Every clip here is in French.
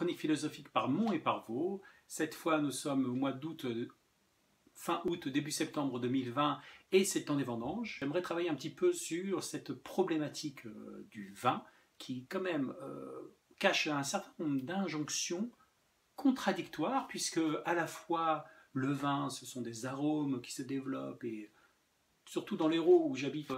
chronique philosophique par Mont et par Vaux. Cette fois, nous sommes au mois d'août, fin août, début septembre 2020, et c'est le temps des vendanges. J'aimerais travailler un petit peu sur cette problématique du vin, qui quand même cache un certain nombre d'injonctions contradictoires, puisque à la fois le vin, ce sont des arômes qui se développent, et surtout dans l'Hérault où j'habite,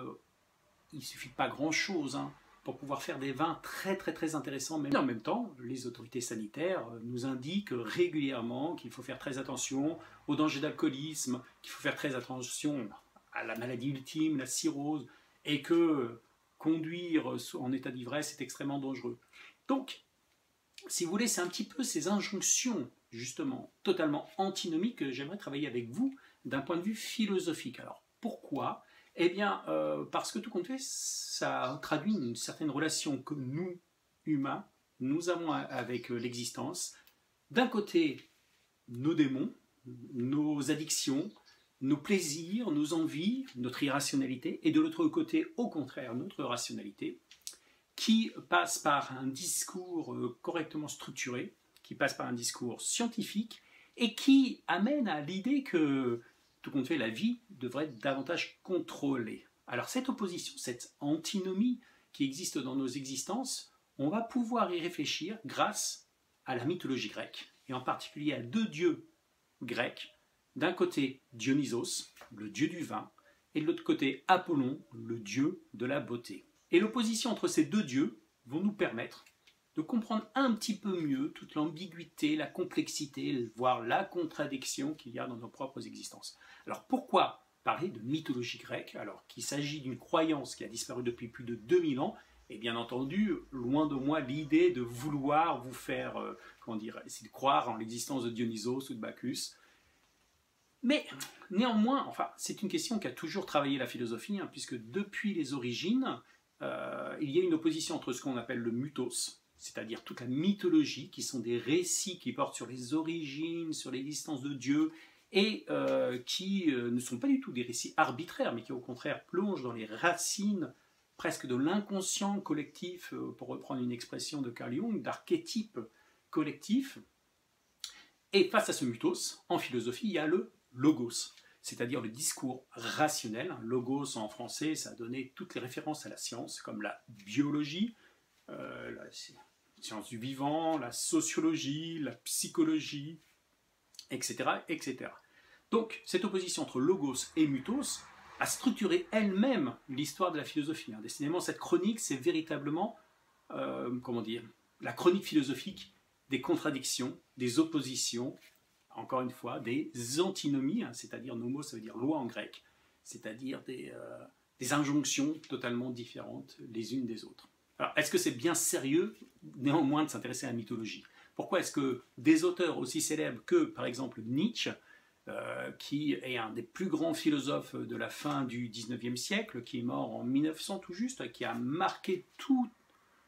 il ne suffit pas grand-chose pour pouvoir faire des vins très intéressants. Mais en même temps, les autorités sanitaires nous indiquent régulièrement qu'il faut faire très attention aux dangers d'alcoolisme, qu'il faut faire très attention à la maladie ultime, la cirrhose, et que conduire en état d'ivresse est extrêmement dangereux. Donc, si vous voulez, c'est un petit peu ces injonctions, justement, totalement antinomiques que j'aimerais travailler avec vous d'un point de vue philosophique. Alors, pourquoi ? Eh bien, parce que tout compte fait, ça traduit une certaine relation que nous, humains, nous avons avec l'existence. D'un côté, nos démons, nos addictions, nos plaisirs, nos envies, notre irrationalité, et de l'autre côté, au contraire, notre rationalité, qui passe par un discours correctement structuré, qui passe par un discours scientifique, et qui amène à l'idée que tout compte fait, la vie devrait être davantage contrôlée. Alors cette opposition, cette antinomie qui existe dans nos existences, on va pouvoir y réfléchir grâce à la mythologie grecque, et en particulier à deux dieux grecs. D'un côté, Dionysos, le dieu du vin, et de l'autre côté, Apollon, le dieu de la beauté. Et l'opposition entre ces deux dieux vont nous permettre de comprendre un petit peu mieux toute l'ambiguïté, la complexité, voire la contradiction qu'il y a dans nos propres existences. Alors pourquoi parler de mythologie grecque alors qu'il s'agit d'une croyance qui a disparu depuis plus de 2000 ans, et bien entendu, loin de moi l'idée de vouloir vous faire, essayer de croire en l'existence de Dionysos ou de Bacchus. Mais néanmoins, enfin, c'est une question qui a toujours travaillé la philosophie, puisque depuis les origines, il y a une opposition entre ce qu'on appelle le mythos, c'est-à-dire toute la mythologie, qui sont des récits qui portent sur les origines, sur l'existence de Dieu, et qui ne sont pas du tout des récits arbitraires, mais qui au contraire plongent dans les racines presque de l'inconscient collectif, pour reprendre une expression de Carl Jung, d'archétype collectif. Et face à ce mythos, en philosophie, il y a le logos, c'est-à-dire le discours rationnel. Logos en français, ça a donné toutes les références à la science, comme la biologie, la science du vivant, la sociologie, la psychologie, etc., etc. Donc, cette opposition entre logos et mythos a structuré elle-même l'histoire de la philosophie. Décidément, cette chronique, c'est véritablement, la chronique philosophique des contradictions, des oppositions, encore une fois, des antinomies, c'est-à-dire nomos, ça veut dire loi en grec, c'est-à-dire des injonctions totalement différentes les unes des autres. Alors, est-ce que c'est bien sérieux, néanmoins, de s'intéresser à la mythologie ? Pourquoi est-ce que des auteurs aussi célèbres que, par exemple, Nietzsche, qui est un des plus grands philosophes de la fin du XIXe siècle, qui est mort en 1900 tout juste, qui a marqué toute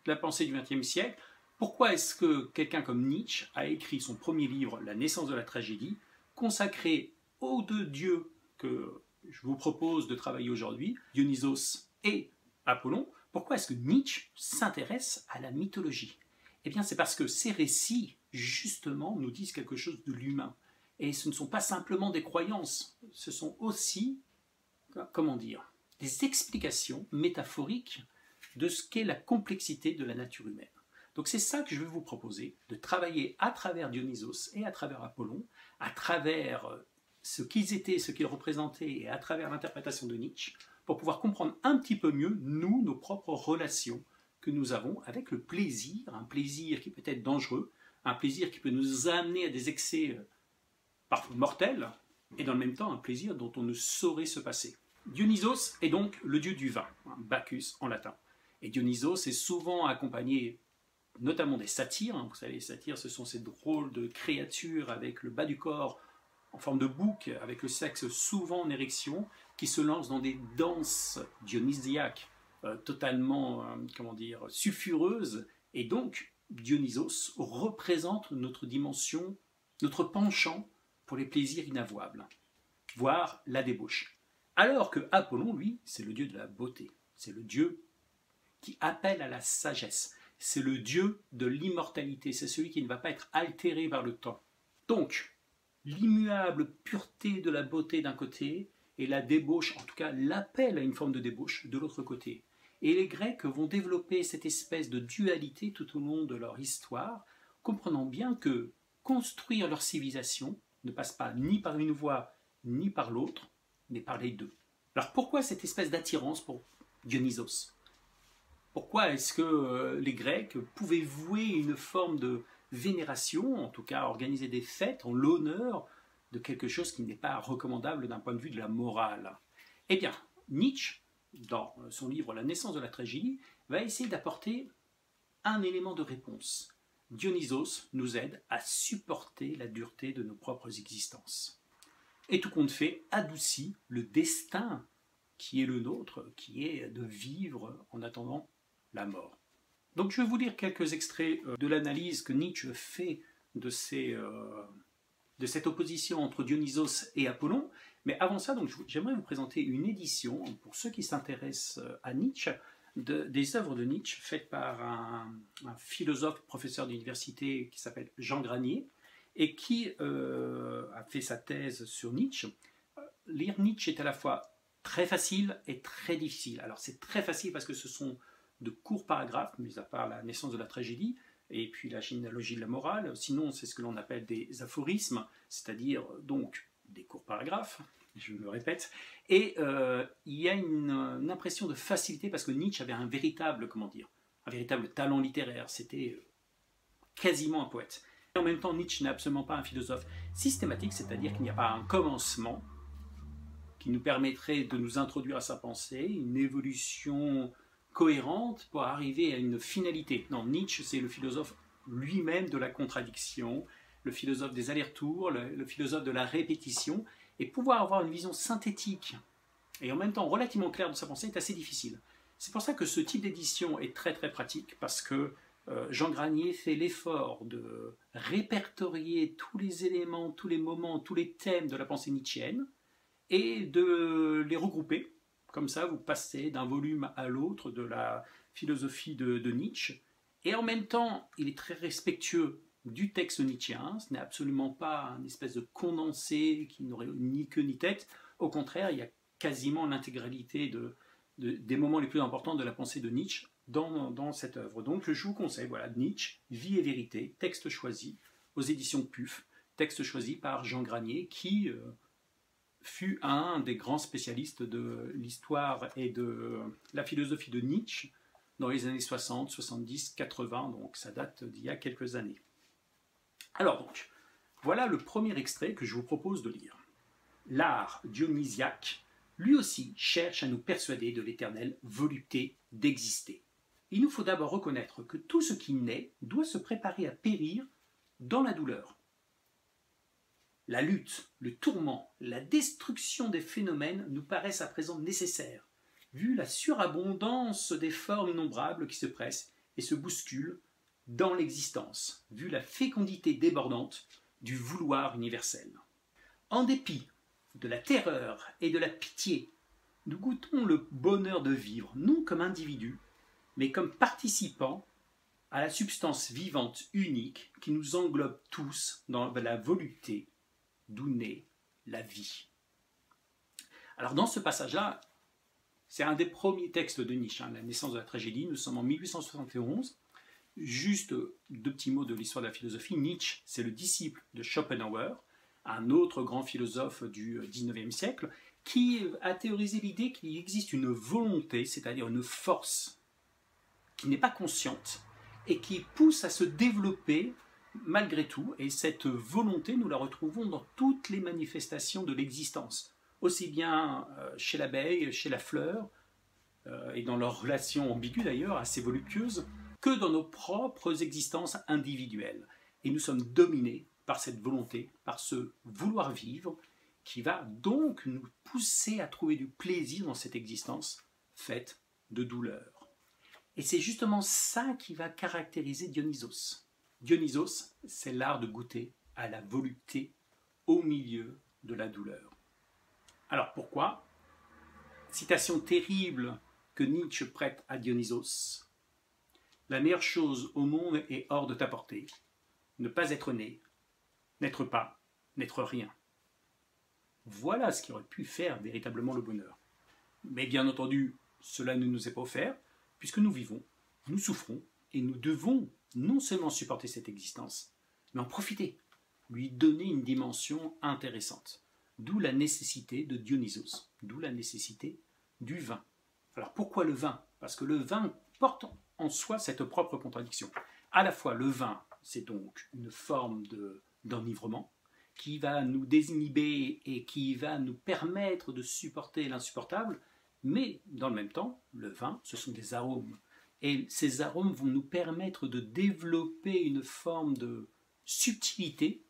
la pensée du XXe siècle, pourquoi est-ce que quelqu'un comme Nietzsche a écrit son premier livre, La naissance de la tragédie, consacré aux deux dieux que je vous propose de travailler aujourd'hui, Dionysos et Apollon? Pourquoi est-ce que Nietzsche s'intéresse à la mythologie? Eh bien, c'est parce que ces récits, justement, nous disent quelque chose de l'humain. Et ce ne sont pas simplement des croyances, ce sont aussi, des explications métaphoriques de ce qu'est la complexité de la nature humaine. Donc c'est ça que je vais vous proposer, de travailler à travers Dionysos et à travers Apollon, à travers ce qu'ils étaient, ce qu'ils représentaient, et à travers l'interprétation de Nietzsche, pour pouvoir comprendre un petit peu mieux, nous, nos propres relations que nous avons avec le plaisir, un plaisir qui peut être dangereux, un plaisir qui peut nous amener à des excès parfois mortels, et dans le même temps un plaisir dont on ne saurait se passer. Dionysos est donc le dieu du vin, Bacchus en latin. Et Dionysos est souvent accompagné notamment des satyres. Vous savez, les satyres, ce sont ces drôles de créatures avec le bas du corps en forme de bouc, avec le sexe souvent en érection, qui se lancent dans des danses dionysiaques totalement, sulfureuses. Et donc, Dionysos représente notre dimension, notre penchant pour les plaisirs inavouables, voire la débauche. Alors que Apollon, lui, c'est le dieu de la beauté. C'est le dieu qui appelle à la sagesse. c'est le dieu de l'immortalité, c'est celui qui ne va pas être altéré par le temps. Donc, l'immuable pureté de la beauté d'un côté et la débauche, en tout cas l'appel à une forme de débauche de l'autre côté. Et les Grecs vont développer cette espèce de dualité tout au long de leur histoire, comprenant bien que construire leur civilisation ne passe pas ni par une voie ni par l'autre, mais par les deux. Alors pourquoi cette espèce d'attirance pour Dionysos? Pourquoi est-ce que les Grecs pouvaient vouer une forme de vénération, en tout cas organiser des fêtes en l'honneur de quelque chose qui n'est pas recommandable d'un point de vue de la morale? Eh bien, Nietzsche, dans son livre La naissance de la tragédie, va essayer d'apporter un élément de réponse. Dionysos nous aide à supporter la dureté de nos propres existences. Et tout compte fait, adoucit le destin qui est le nôtre, qui est de vivre en attendant la mort. Donc je vais vous lire quelques extraits de l'analyse que Nietzsche fait de cette opposition entre Dionysos et Apollon. Mais avant ça, j'aimerais vous présenter une édition, pour ceux qui s'intéressent à Nietzsche, des œuvres de Nietzsche faites par un philosophe, professeur d'université qui s'appelle Jean Granier, et qui a fait sa thèse sur Nietzsche. Lire Nietzsche est à la fois très facile et très difficile. Alors c'est très facile parce que ce sont de courts paragraphes, mis à part la naissance de la tragédie, et puis la généalogie de la morale. Sinon, c'est ce que l'on appelle des aphorismes, c'est-à-dire donc des courts paragraphes, je me répète, et il y a une impression de facilité parce que Nietzsche avait un véritable talent littéraire, c'était quasiment un poète. Et en même temps, Nietzsche n'est absolument pas un philosophe systématique, c'est-à-dire qu'il n'y a pas un commencement qui nous permettrait de nous introduire à sa pensée, une évolution cohérente pour arriver à une finalité. Non, Nietzsche, c'est le philosophe lui-même de la contradiction, le philosophe des allers-retours, le philosophe de la répétition, et pouvoir avoir une vision synthétique et en même temps relativement claire de sa pensée est assez difficile. C'est pour ça que ce type d'édition est très très pratique, parce que Jean Granier fait l'effort de répertorier tous les éléments, tous les moments, tous les thèmes de la pensée nietzschéenne, et de les regrouper. Comme ça, vous passez d'un volume à l'autre de la philosophie de Nietzsche. Et en même temps, il est très respectueux du texte nietzschéen. Ce n'est absolument pas un espèce de condensé qui n'aurait ni queue ni tête. Au contraire, il y a quasiment l'intégralité des moments les plus importants de la pensée de Nietzsche dans cette œuvre. Donc je vous conseille, voilà, Nietzsche, Vie et vérité, texte choisi, aux éditions PUF, texte choisi par Jean Granier, qui fut un des grands spécialistes de l'histoire et de la philosophie de Nietzsche dans les années 60, 70, 80, donc ça date d'il y a quelques années. Alors donc, voilà le premier extrait que je vous propose de lire. L'art dionysiaque, lui aussi, cherche à nous persuader de l'éternelle volupté d'exister. Il nous faut d'abord reconnaître que tout ce qui naît doit se préparer à périr dans la douleur. La lutte, le tourment, la destruction des phénomènes nous paraissent à présent nécessaires, vu la surabondance des formes innombrables qui se pressent et se bousculent dans l'existence, vu la fécondité débordante du vouloir universel. En dépit de la terreur et de la pitié, nous goûtons le bonheur de vivre, non comme individus, mais comme participants à la substance vivante unique qui nous englobe tous dans la volupté d'où naît la vie. Alors dans ce passage-là, c'est un des premiers textes de Nietzsche, La naissance de la tragédie, nous sommes en 1871. Juste deux petits mots de l'histoire de la philosophie. Nietzsche, c'est le disciple de Schopenhauer, un autre grand philosophe du XIXe siècle, qui a théorisé l'idée qu'il existe une volonté, c'est-à-dire une force qui n'est pas consciente et qui pousse à se développer malgré tout, et cette volonté, nous la retrouvons dans toutes les manifestations de l'existence, aussi bien chez l'abeille, chez la fleur, et dans leurs relations ambiguës d'ailleurs, assez voluptueuses, que dans nos propres existences individuelles. Et nous sommes dominés par cette volonté, par ce vouloir vivre, qui va donc nous pousser à trouver du plaisir dans cette existence faite de douleur. Et c'est justement ça qui va caractériser Dionysos. Dionysos, c'est l'art de goûter à la volupté au milieu de la douleur. Alors pourquoi? Citation terrible que Nietzsche prête à Dionysos. La meilleure chose au monde est hors de ta portée. Ne pas être né, n'être pas, n'être rien. Voilà ce qui aurait pu faire véritablement le bonheur. Mais bien entendu, cela ne nous est pas offert, puisque nous vivons, nous souffrons, et nous devons non seulement supporter cette existence, mais en profiter, lui donner une dimension intéressante. D'où la nécessité de Dionysos, d'où la nécessité du vin. Alors pourquoi le vin? Parce que le vin porte en soi cette propre contradiction. À la fois le vin, c'est donc une forme d'enivrement qui va nous désinhiber et qui va nous permettre de supporter l'insupportable, mais dans le même temps, le vin, ce sont des arômes. Et ces arômes vont nous permettre de développer une forme de subtilité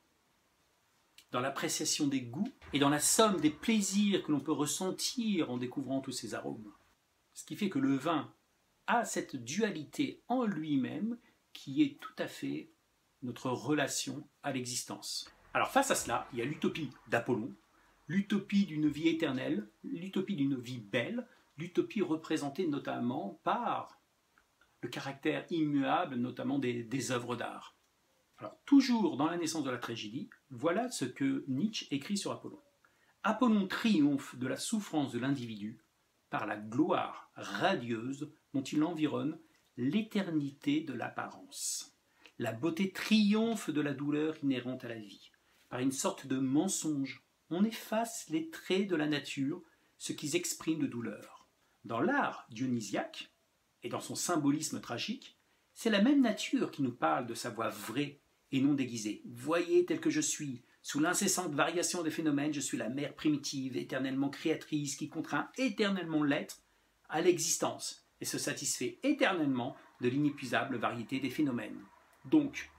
dans l'appréciation des goûts et dans la somme des plaisirs que l'on peut ressentir en découvrant tous ces arômes. Ce qui fait que le vin a cette dualité en lui-même qui est tout à fait notre relation à l'existence. Alors face à cela, il y a l'utopie d'Apollon, l'utopie d'une vie éternelle, l'utopie d'une vie belle, l'utopie représentée notamment par le caractère immuable, notamment des œuvres d'art. Alors, toujours dans la naissance de la tragédie, voilà ce que Nietzsche écrit sur Apollon. Apollon triomphe de la souffrance de l'individu par la gloire radieuse dont il environne l'éternité de l'apparence. La beauté triomphe de la douleur inhérente à la vie. Par une sorte de mensonge, on efface les traits de la nature, ce qui exprime de douleur. Dans l'art dionysiaque, et dans son symbolisme tragique, c'est la même nature qui nous parle de sa voix vraie et non déguisée. Voyez tel que je suis, sous l'incessante variation des phénomènes, je suis la mère primitive, éternellement créatrice, qui contraint éternellement l'être à l'existence et se satisfait éternellement de l'inépuisable variété des phénomènes. Donc,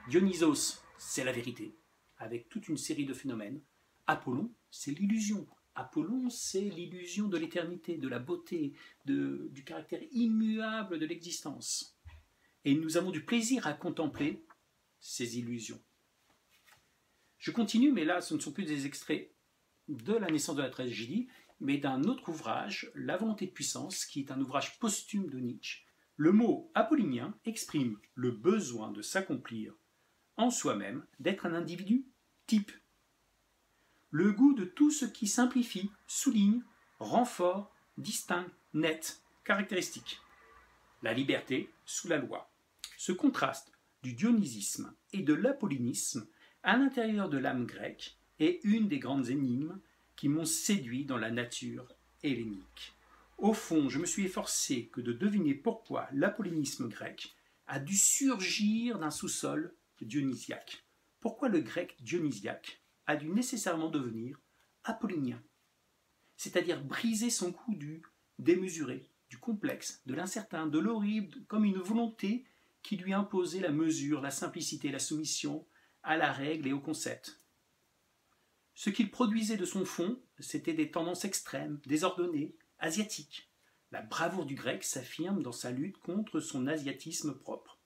Dionysos, c'est la vérité, avec toute une série de phénomènes. Apollon, c'est l'illusion. Apollon, c'est l'illusion de l'éternité, de la beauté, du caractère immuable de l'existence. Et nous avons du plaisir à contempler ces illusions. Je continue, mais là, ce ne sont plus des extraits de la naissance de la tragédie, mais d'un autre ouvrage, La volonté de puissance, qui est un ouvrage posthume de Nietzsche. Le mot apollinien exprime le besoin de s'accomplir en soi-même, d'être un individu type. Le goût de tout ce qui simplifie, souligne, rend fort, distingue, net, caractéristique. La liberté sous la loi. Ce contraste du dionysisme et de l'apollinisme à l'intérieur de l'âme grecque est une des grandes énigmes qui m'ont séduit dans la nature hellénique. Au fond, je me suis efforcé que de deviner pourquoi l'apollinisme grec a dû surgir d'un sous-sol dionysiaque. Pourquoi le grec dionysiaque a dû nécessairement devenir apollinien, c'est-à-dire briser son goût du démesuré, du complexe, de l'incertain, de l'horrible, comme une volonté qui lui imposait la mesure, la simplicité, la soumission à la règle et au concept. Ce qu'il produisait de son fond, c'était des tendances extrêmes, désordonnées, asiatiques. La bravoure du grec s'affirme dans sa lutte contre son asiatisme propre.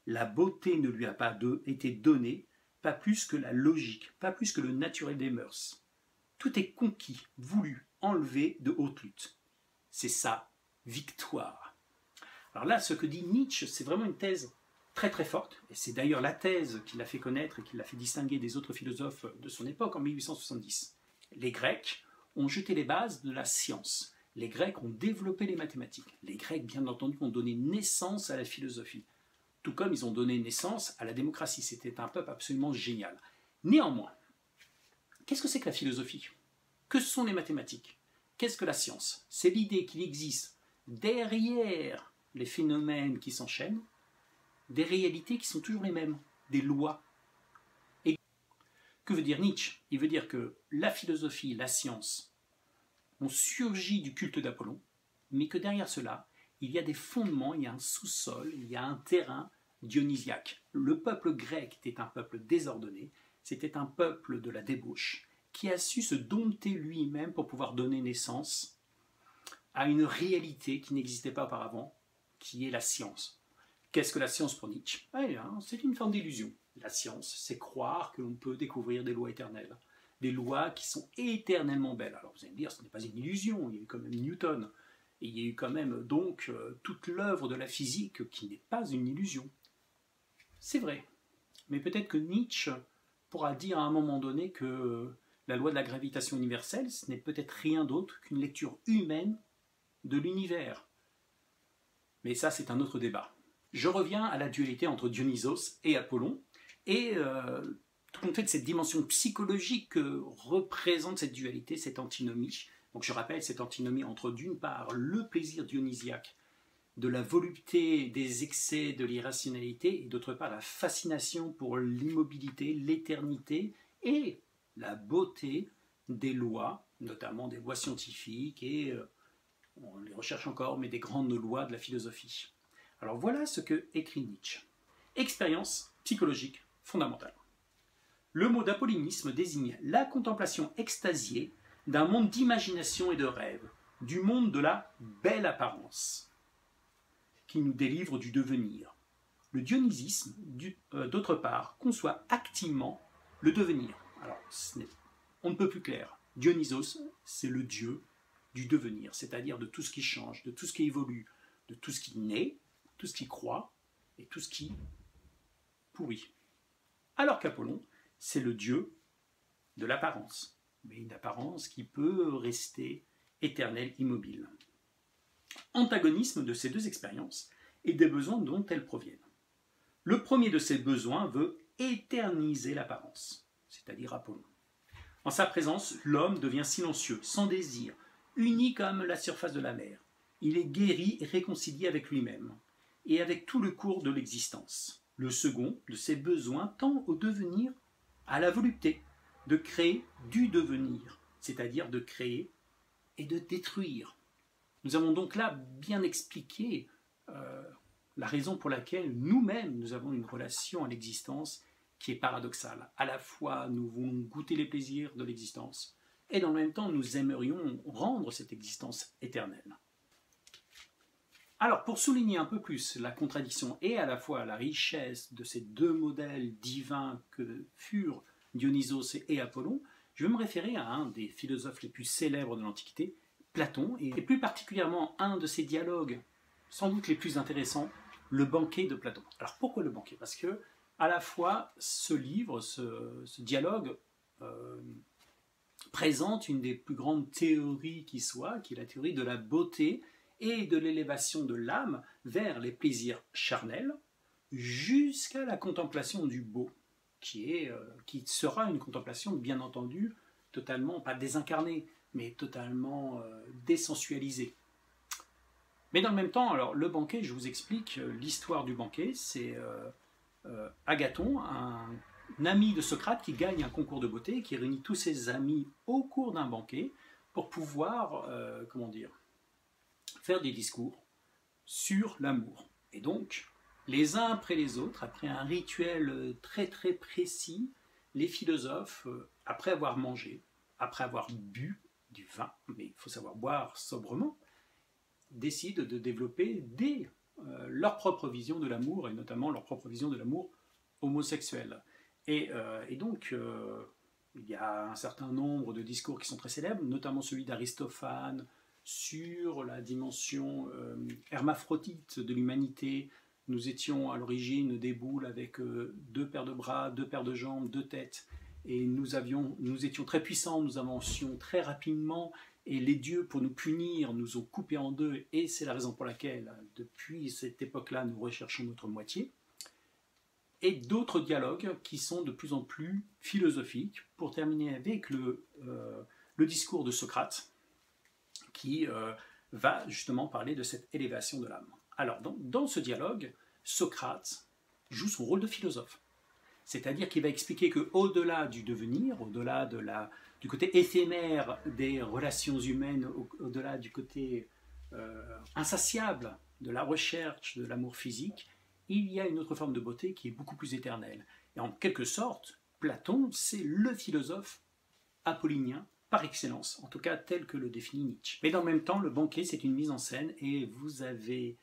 La beauté ne lui a pas été donnée, pas plus que la logique, pas plus que le naturel des mœurs. Tout est conquis, voulu, enlevé de haute lutte. C'est sa victoire. Alors là, ce que dit Nietzsche, c'est vraiment une thèse très très forte, et c'est d'ailleurs la thèse qui l'a fait connaître et qui l'a fait distinguer des autres philosophes de son époque en 1870. Les Grecs ont jeté les bases de la science. Les Grecs ont développé les mathématiques. Les Grecs, bien entendu, ont donné naissance à la philosophie. Tout comme ils ont donné naissance à la démocratie. C'était un peuple absolument génial. Néanmoins, qu'est-ce que c'est que la philosophie? Que sont les mathématiques? Qu'est-ce que la science? C'est l'idée qu'il existe derrière les phénomènes qui s'enchaînent, des réalités qui sont toujours les mêmes, des lois. Et que veut dire Nietzsche? Il veut dire que la philosophie, la science ont surgi du culte d'Apollon, mais que derrière cela, il y a des fondements, il y a un sous-sol, il y a un terrain dionysiaque. Le peuple grec était un peuple désordonné, c'était un peuple de la débauche, qui a su se dompter lui-même pour pouvoir donner naissance à une réalité qui n'existait pas auparavant, qui est la science. Qu'est-ce que la science pour Nietzsche? C'est une forme d'illusion. La science, c'est croire que l'on peut découvrir des lois éternelles, des lois qui sont éternellement belles. Alors vous allez me dire, ce n'est pas une illusion, il y a eu quand même Newton. Et il y a eu quand même donc toute l'œuvre de la physique qui n'est pas une illusion. C'est vrai. Mais peut-être que Nietzsche pourra dire à un moment donné que la loi de la gravitation universelle, ce n'est peut-être rien d'autre qu'une lecture humaine de l'univers. Mais ça, c'est un autre débat. Je reviens à la dualité entre Dionysos et Apollon, et tout compte fait de cette dimension psychologique que représente cette dualité, cette antinomie. Donc je rappelle cette antinomie entre d'une part le plaisir dionysiaque de la volupté, des excès, de l'irrationalité, et d'autre part la fascination pour l'immobilité, l'éternité et la beauté des lois, notamment des lois scientifiques et, on les recherche encore, mais des grandes lois de la philosophie. Alors voilà ce que écrit Nietzsche. Expérience psychologique fondamentale. Le mot d'apollinisme désigne la contemplation extasiée d'un monde d'imagination et de rêve, du monde de la belle apparence, qui nous délivre du devenir. Le dionysisme, d'autre part, conçoit activement le devenir. Alors, on ne peut plus clair. Dionysos, c'est le dieu du devenir, c'est-à-dire de tout ce qui change, de tout ce qui évolue, de tout ce qui naît, tout ce qui croît et tout ce qui pourrit. Alors qu'Apollon, c'est le dieu de l'apparence, mais une apparence qui peut rester éternelle, immobile. Antagonisme de ces deux expériences et des besoins dont elles proviennent. Le premier de ces besoins veut éterniser l'apparence, c'est-à-dire Apollon. En sa présence, l'homme devient silencieux, sans désir, uni comme la surface de la mer. Il est guéri et réconcilié avec lui-même, et avec tout le cours de l'existence. Le second de ses besoins tend au devenir, à la volupté, de créer du devenir, c'est-à-dire de créer et de détruire. Nous avons donc là bien expliqué la raison pour laquelle nous-mêmes nous avons une relation à l'existence qui est paradoxale. À la fois nous voulons goûter les plaisirs de l'existence et dans le même temps nous aimerions rendre cette existence éternelle. Alors pour souligner un peu plus la contradiction et à la fois la richesse de ces deux modèles divins que furent Dionysos et Apollon, je vais me référer à un des philosophes les plus célèbres de l'Antiquité, Platon, et plus particulièrement un de ses dialogues sans doute les plus intéressants, le banquet de Platon. Alors pourquoi le banquet? Parce que à la fois ce livre, ce dialogue présente une des plus grandes théories qui soit, qui est la théorie de la beauté et de l'élévation de l'âme vers les plaisirs charnels jusqu'à la contemplation du beau, qui sera une contemplation bien entendu totalement, pas désincarnée, mais totalement désensualisée. Mais dans le même temps, alors le banquet, je vous explique l'histoire du banquet, c'est Agathon, un ami de Socrate qui gagne un concours de beauté, qui réunit tous ses amis au cours d'un banquet pour pouvoir, faire des discours sur l'amour. Et donc, les uns après les autres, après un rituel très très précis, les philosophes, après avoir mangé, après avoir bu du vin, mais il faut savoir boire sobrement, décident de développer leur propre vision de l'amour, et notamment leur propre vision de l'amour homosexuel. Et donc, il y a un certain nombre de discours qui sont très célèbres, notamment celui d'Aristophane sur la dimension hermaphrodite de l'humanité. Nous étions à l'origine des boules avec deux paires de bras, deux paires de jambes, deux têtes, et nous étions très puissants, nous avancions très rapidement, et les dieux, pour nous punir, nous ont coupés en deux, et c'est la raison pour laquelle, depuis cette époque-là, nous recherchons notre moitié. Et d'autres dialogues qui sont de plus en plus philosophiques, pour terminer avec le discours de Socrate, qui va justement parler de cette élévation de l'âme. Alors, dans ce dialogue, Socrate joue son rôle de philosophe. C'est-à-dire qu'il va expliquer qu'au-delà du devenir, au-delà du côté éphémère des relations humaines, au-delà du côté insatiable de la recherche de l'amour physique, il y a une autre forme de beauté qui est beaucoup plus éternelle. Et en quelque sorte, Platon, c'est le philosophe apollinien par excellence, en tout cas tel que le définit Nietzsche. Mais dans le même temps, le banquet, c'est une mise en scène, et vous avez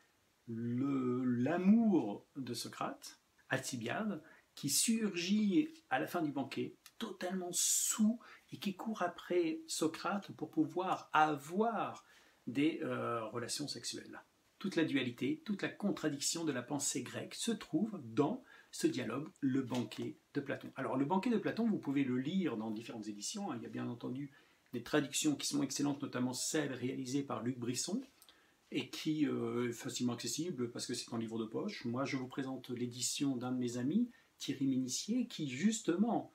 l'amour de Socrate, Alcibiade, qui surgit à la fin du banquet, totalement saoul, et qui court après Socrate pour pouvoir avoir des relations sexuelles. Toute la dualité, toute la contradiction de la pensée grecque se trouve dans ce dialogue, le banquet de Platon. Alors le banquet de Platon, vous pouvez le lire dans différentes éditions, il y a bien entendu des traductions qui sont excellentes, notamment celle réalisée par Luc Brisson, et qui est facilement accessible parce que c'est un livre de poche. Moi je vous présente l'édition d'un de mes amis, Thierry Ménissier, qui justement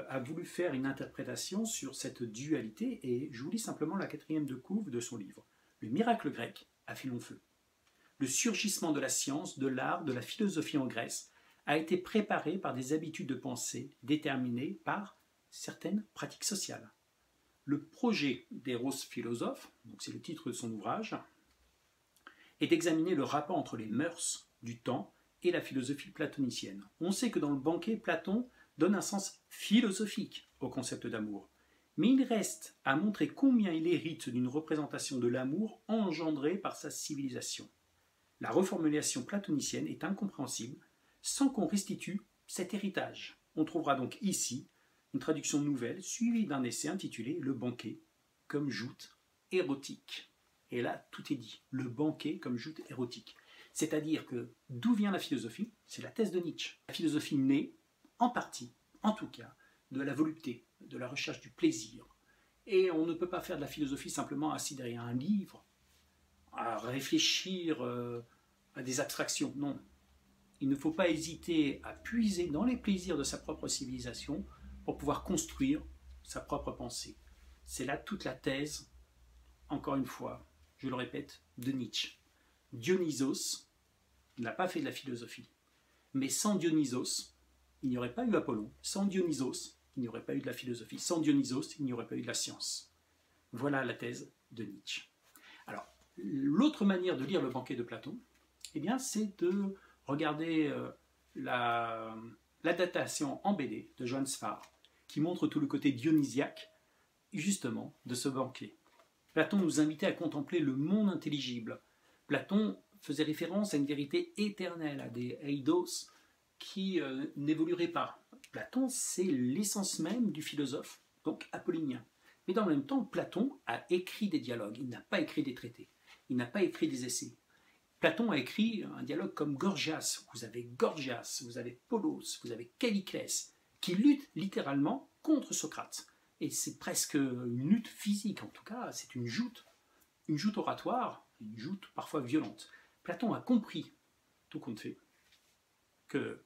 a voulu faire une interprétation sur cette dualité, et je vous lis simplement la 4e de couve de son livre. Le miracle grec a fait long feu. Le surgissement de la science, de l'art, de la philosophie en Grèce a été préparé par des habitudes de pensée déterminées par certaines pratiques sociales. Le projet d'Eros philosophe, donc c'est le titre de son ouvrage, est d'examiner le rapport entre les mœurs du temps et la philosophie platonicienne. On sait que dans le banquet, Platon donne un sens philosophique au concept d'amour. Mais il reste à montrer combien il hérite d'une représentation de l'amour engendrée par sa civilisation. La reformulation platonicienne est incompréhensible sans qu'on restitue cet héritage. On trouvera donc ici une traduction nouvelle suivie d'un essai intitulé « Le banquet comme joute érotique ». Et là, tout est dit. Le banquet comme joute érotique. C'est-à-dire que d'où vient la philosophie? C'est la thèse de Nietzsche. La philosophie naît, en partie, en tout cas, de la volupté, de la recherche du plaisir. Et on ne peut pas faire de la philosophie simplement assis derrière un livre, à réfléchir à des abstractions. Non. Il ne faut pas hésiter à puiser dans les plaisirs de sa propre civilisation pour pouvoir construire sa propre pensée. C'est là toute la thèse, encore une fois, je le répète, de Nietzsche. Dionysos n'a pas fait de la philosophie. Mais sans Dionysos, il n'y aurait pas eu Apollon. Sans Dionysos, il n'y aurait pas eu de la philosophie. Sans Dionysos, il n'y aurait pas eu de la science. Voilà la thèse de Nietzsche. Alors, l'autre manière de lire le banquet de Platon, eh bien, c'est de regarder la datation en BD de Johann Sfar, qui montre tout le côté dionysiaque, justement, de ce banquet. Platon nous invitait à contempler le monde intelligible. Platon faisait référence à une vérité éternelle, à des eidos qui n'évolueraient pas. Platon, c'est l'essence même du philosophe, donc apollinien. Mais dans le même temps, Platon a écrit des dialogues, il n'a pas écrit des traités, il n'a pas écrit des essais. Platon a écrit un dialogue comme Gorgias. Vous avez Gorgias, vous avez Polos, vous avez Calliclès, qui luttent littéralement contre Socrate. Et c'est presque une lutte physique, en tout cas, c'est une joute oratoire, une joute parfois violente. Platon a compris, tout compte fait, que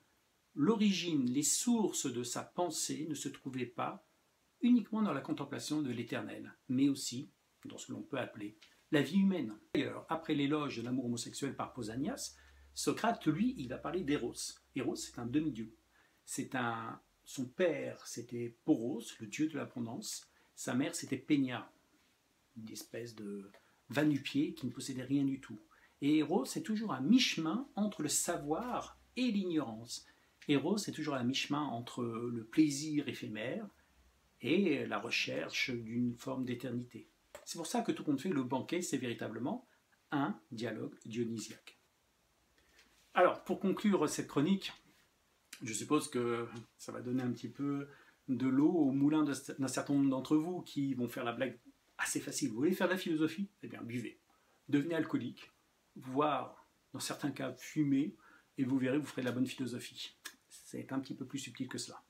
l'origine, les sources de sa pensée ne se trouvaient pas uniquement dans la contemplation de l'éternel, mais aussi dans ce que l'on peut appeler la vie humaine. D'ailleurs, après l'éloge de l'amour homosexuel par Pausanias, Socrate, lui, il a parlé d'Eros. Eros, c'est un demi-dieu. Son père, c'était Poros, le dieu de l'abondance. Sa mère, c'était Pénia, une espèce de va-nu-pied qui ne possédait rien du tout. Et Eros, c'est toujours à mi-chemin entre le savoir et l'ignorance. Eros, c'est toujours à mi-chemin entre le plaisir éphémère et la recherche d'une forme d'éternité. C'est pour ça que tout compte fait, le banquet, c'est véritablement un dialogue dionysiaque. Alors, pour conclure cette chronique, je suppose que ça va donner un petit peu de l'eau au moulin d'un certain nombre d'entre vous qui vont faire la blague assez facile. Vous voulez faire de la philosophie? Eh bien, buvez. Devenez alcoolique, voire, dans certains cas, fumez, et vous verrez, vous ferez de la bonne philosophie. C'est un petit peu plus subtil que cela.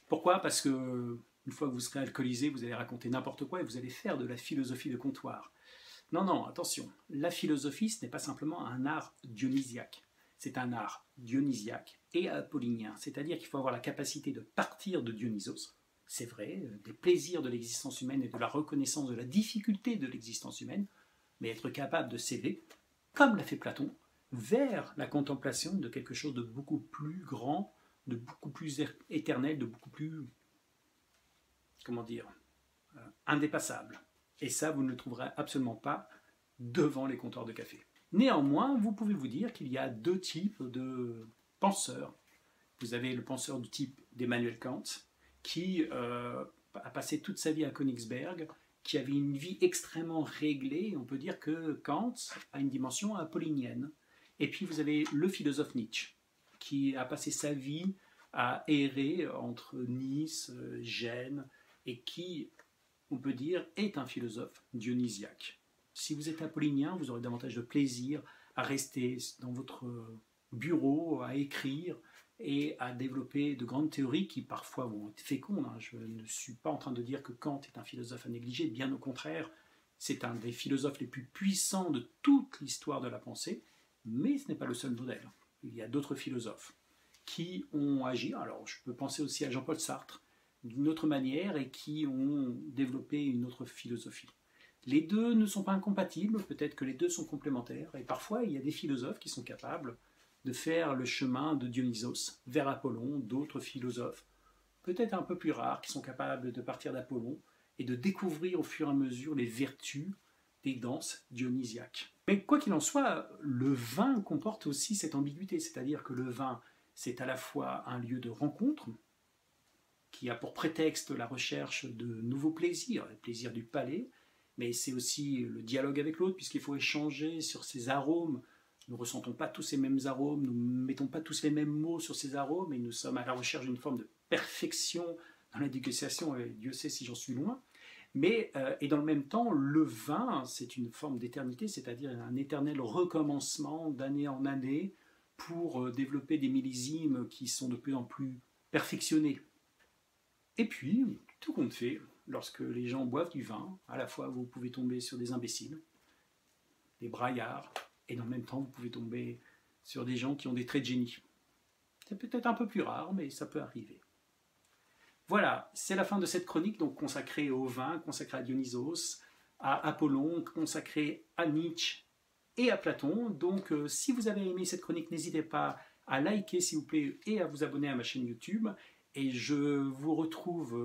Pourquoi? Parce que une fois que vous serez alcoolisé, vous allez raconter n'importe quoi et vous allez faire de la philosophie de comptoir. Non, non, attention. La philosophie, ce n'est pas simplement un art dionysiaque. C'est un art dionysiaque et apollinien. C'est-à-dire qu'il faut avoir la capacité de partir de Dionysos, c'est vrai, des plaisirs de l'existence humaine et de la reconnaissance de la difficulté de l'existence humaine, mais être capable de s'élever, comme l'a fait Platon, vers la contemplation de quelque chose de beaucoup plus grand, de beaucoup plus éternel, de beaucoup plus, indépassable. Et ça, vous ne le trouverez absolument pas devant les comptoirs de café. Néanmoins, vous pouvez vous dire qu'il y a deux types de penseurs. Vous avez le penseur du type d'Emmanuel Kant, qui a passé toute sa vie à Königsberg, qui avait une vie extrêmement réglée. On peut dire que Kant a une dimension apollinienne. Et puis vous avez le philosophe Nietzsche, qui a passé sa vie à errer entre Nice, Gênes, et qui, on peut dire, est un philosophe dionysiaque. Si vous êtes apollinien, vous aurez davantage de plaisir à rester dans votre bureau, à écrire et à développer de grandes théories qui parfois vont être fécondes. Je ne suis pas en train de dire que Kant est un philosophe à négliger, bien au contraire, c'est un des philosophes les plus puissants de toute l'histoire de la pensée, mais ce n'est pas le seul modèle. Il y a d'autres philosophes qui ont agi, alors je peux penser aussi à Jean-Paul Sartre, d'une autre manière et qui ont développé une autre philosophie. Les deux ne sont pas incompatibles, peut-être que les deux sont complémentaires, et parfois il y a des philosophes qui sont capables de faire le chemin de Dionysos vers Apollon, d'autres philosophes, peut-être un peu plus rares, qui sont capables de partir d'Apollon et de découvrir au fur et à mesure les vertus des danses dionysiaques. Mais quoi qu'il en soit, le vin comporte aussi cette ambiguïté, c'est-à-dire que le vin, c'est à la fois un lieu de rencontre, qui a pour prétexte la recherche de nouveaux plaisirs, les plaisirs du palais, mais c'est aussi le dialogue avec l'autre, puisqu'il faut échanger sur ces arômes. Nous ne ressentons pas tous ces mêmes arômes, nous ne mettons pas tous les mêmes mots sur ces arômes, et nous sommes à la recherche d'une forme de perfection dans la dégustation, et Dieu sait si j'en suis loin. Mais, et dans le même temps, le vin, c'est une forme d'éternité, c'est-à-dire un éternel recommencement d'année en année pour développer des millésimes qui sont de plus en plus perfectionnés. Et puis, tout compte fait, lorsque les gens boivent du vin, à la fois vous pouvez tomber sur des imbéciles, des braillards, et dans le même temps vous pouvez tomber sur des gens qui ont des traits de génie. C'est peut-être un peu plus rare, mais ça peut arriver. Voilà, c'est la fin de cette chronique donc consacrée au vin, consacrée à Dionysos, à Apollon, consacrée à Nietzsche et à Platon. Donc si vous avez aimé cette chronique, n'hésitez pas à liker s'il vous plaît et à vous abonner à ma chaîne YouTube. Et je vous retrouve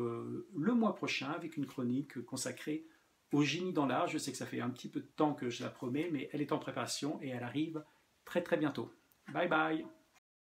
le mois prochain avec une chronique consacrée au génie dans l'art. Je sais que ça fait un petit peu de temps que je la promets, mais elle est en préparation et elle arrive très très bientôt. Bye bye!